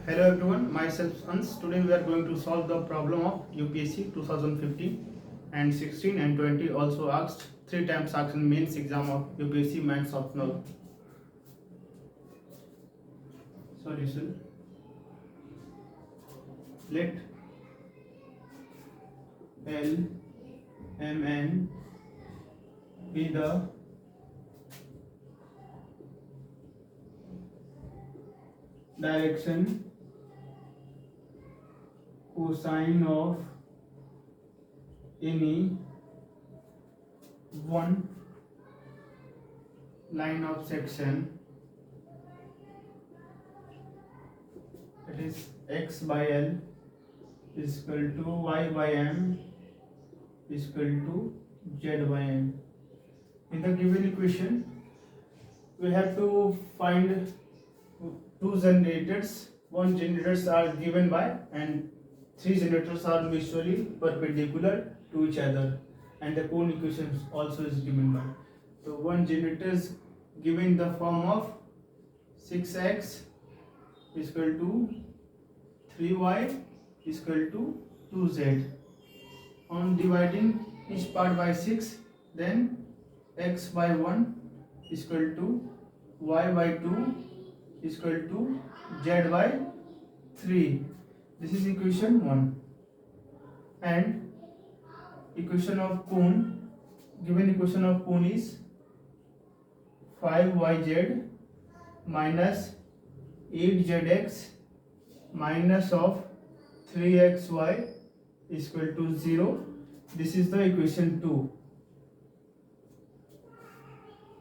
Hello everyone, myself Ans. Today we are going to solve the problem of UPSC 2015 and 16 and 20 also asked 3 times asked in mains exam of UPSC maths optional. Solution. Let L M N be the direction cosine of any one line of section, that is x by L is equal to y by m is equal to z by n. In the given equation, we have to find two generators. One generators are given by and three generators are mutually perpendicular to each other, and the cone equation also is given by. So one generator is given in the form of 6x is equal to 3y is equal to 2z. On dividing each part by 6, then x by 1 is equal to y by 2 is equal to z by 3. This is equation 1. And equation of cone, given equation of cone is 5yz minus 8zx minus of 3xy is equal to 0. This is the equation 2.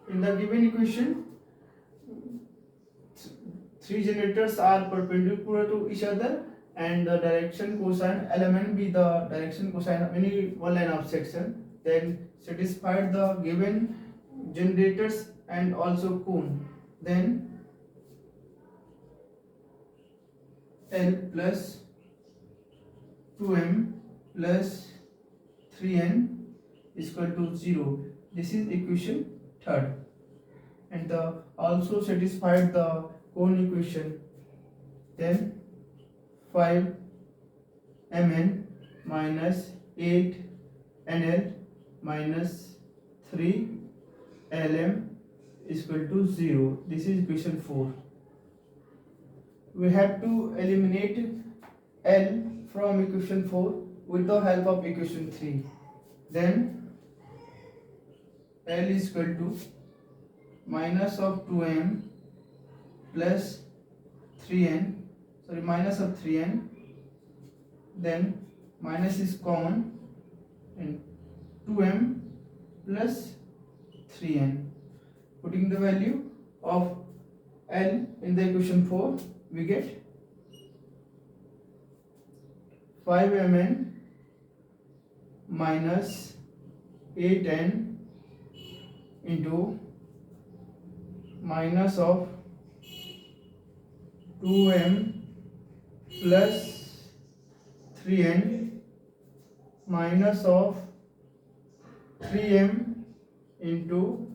In the given equation, three generators are perpendicular to each other and the direction cosine element be the direction cosine of any one line of section. Then satisfied the given generators and also cone. Then L plus 2m plus 3n is equal to 0. This is equation 3rd. And also satisfied the cone equation. Then 5mn minus 8nl minus 3lm is equal to 0. This is equation 4. We have to eliminate L from equation 4 with the help of equation 3. Then L is equal to minus of 2m plus 3n, minus of 3n, then minus is common and 2m plus 3n. Putting the value of L in the equation 4, we get 5mn minus 8n into minus of 2m plus 3n minus of 3m into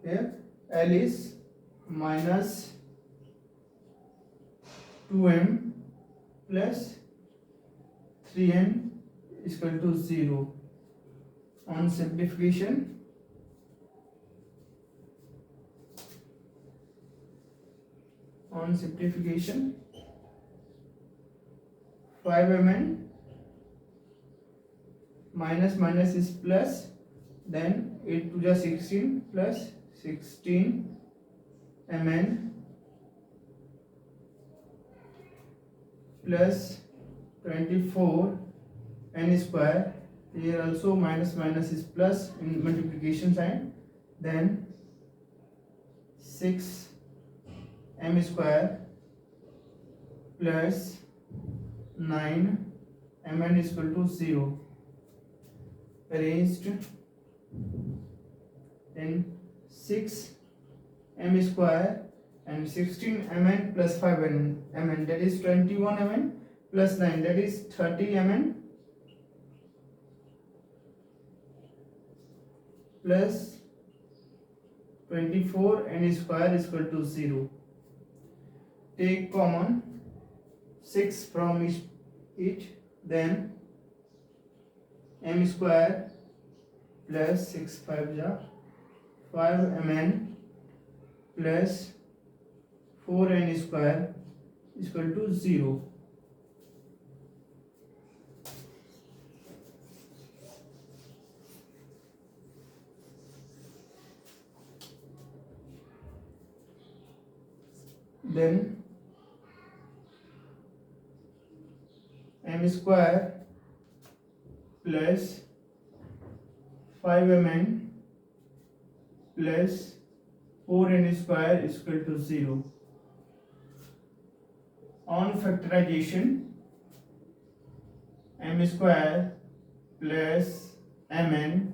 here L is minus 2m plus 3n is equal to 0. On simplification, on simplification 5mn minus minus is plus, then 8 to the 16 plus 16 mn plus 24 n square. Here also minus minus is plus in multiplication sign, then 6 m square plus 9 mn is equal to 0. Arranged in 6 m square and 16 mn plus 5 mn, that is 21 mn plus 9, that is 30 mn plus 24 n square is equal to 0. Take common 6 from each, then m square plus 6 5 ja 5 mn plus 4n square is equal to 0. Then m square plus 5mn plus 4n square is equal to 0. On factorization, m square plus mn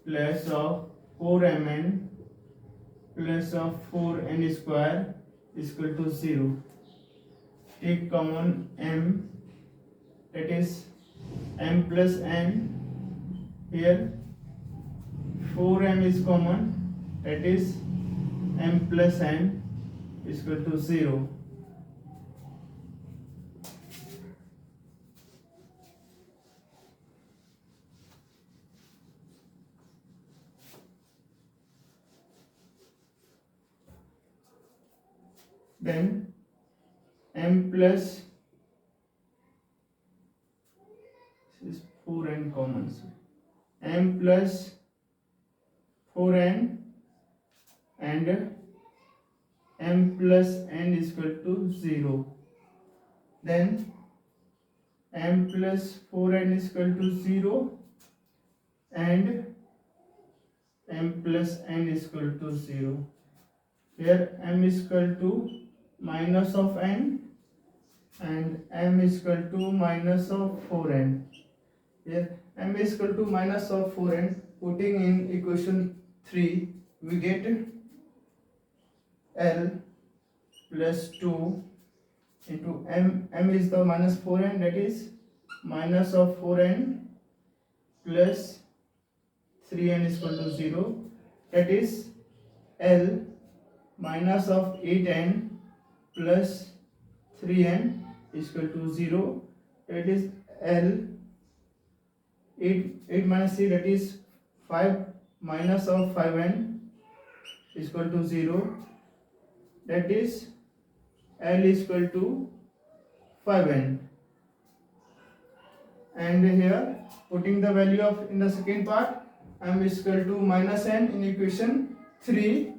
plus of 4mn plus of 4n square is equal to 0. Take common m, that is m plus n. Here 4m is common, that is m plus n is equal to 0. Then m plus, this is 4n common, so m plus 4n and m plus n is equal to 0. Then m plus 4n is equal to 0 and m plus n is equal to 0. Here m is equal to minus of n and m is equal to minus of 4n. Here m is equal to minus of 4n. Putting in equation 3, we get L plus 2 into m is the minus 4n, that is minus of 4n plus 3n is equal to 0, that is L minus of 8n plus 3n is equal to 0, that is L 8 minus 3, that is 5 minus of 5n is equal to 0, that is L is equal to 5n. And here putting the value of in the second part, m is equal to minus n in equation 3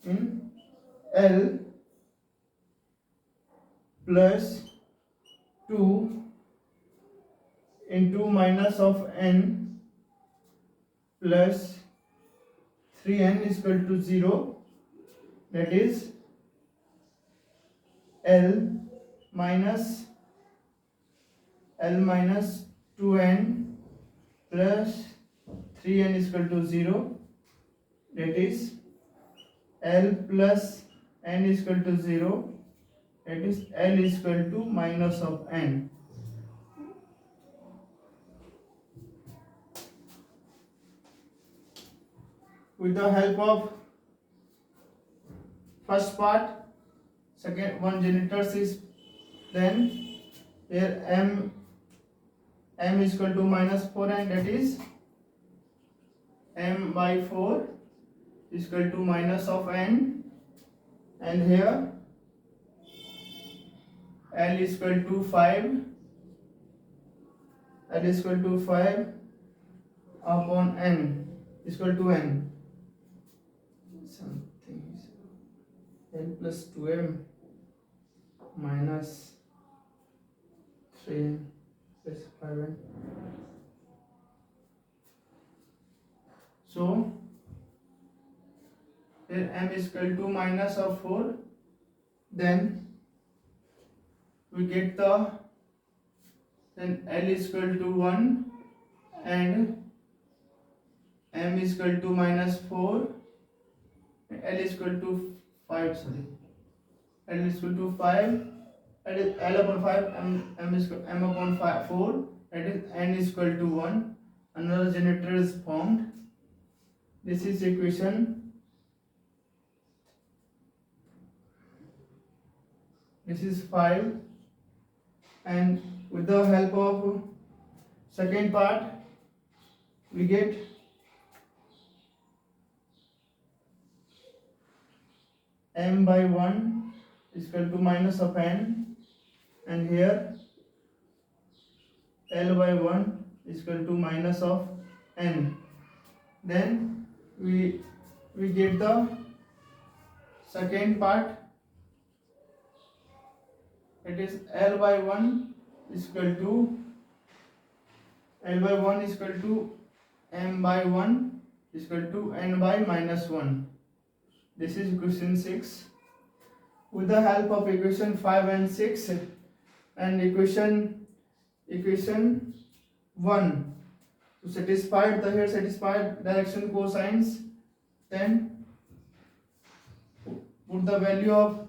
in L plus 2 into minus of n plus 3n is equal to 0, that is L minus 2n plus 3n is equal to 0, that is L plus n is equal to 0, that is L is equal to minus of n. With the help of first part, second one generators is, then here m is equal to minus 4n, that is m by 4 is equal to minus of n, and here L is equal to 5, L is equal to 5 upon n is equal to n. Something is L plus 2m minus 3n plus 5n. So here m is equal to minus of 4, then we get then L is equal to 1 and m is equal to minus 4, L is equal to 5, sorry, L is equal to 5, that is L upon 5, m upon 4, that is n is equal to 1. Another generator is formed. This is equation. This is 5, and with the help of second part we get m by 1 is equal to minus of n, and here L by 1 is equal to minus of n. Then we get the second part, it is L by 1 is equal to m by 1 is equal to n by minus 1. This is equation 6. With the help of equation 5 and 6 and equation 1 to satisfy the here satisfied direction cosines, then put the value of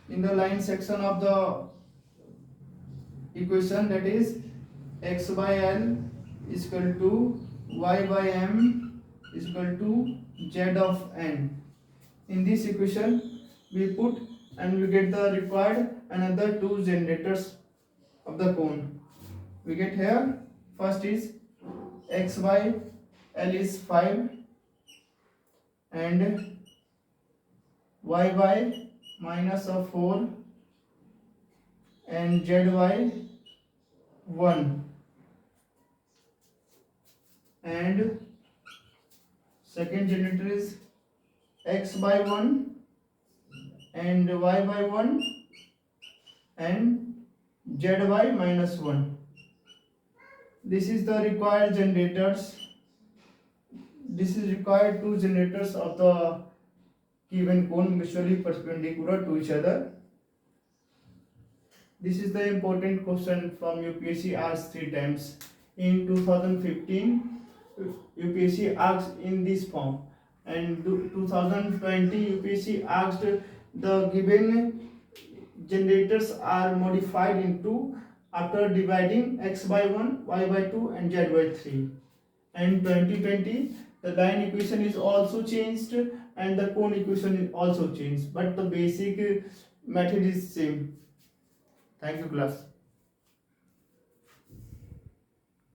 in the line section of the equation, that is x by L is equal to y by m is equal to z of n. In this equation we put and we get the required another two generators of the cone. We get here first is x by L is 5 and y by minus of 4 and z by 1, and second generator is x by 1 and y by 1 and z by minus 1. This is the required generators. This is required two generators of the given cone mutually perpendicular to each other. This is the important question from UPSC asked 3 times. In 2015, UPSC asked in this form, and 2020 UPSC asked the given generators are modified into after dividing x by 1, y by 2 and z by 3. And 2020 the line equation is also changed and the cone equation is also changed, but the basic method is same. Thank you class.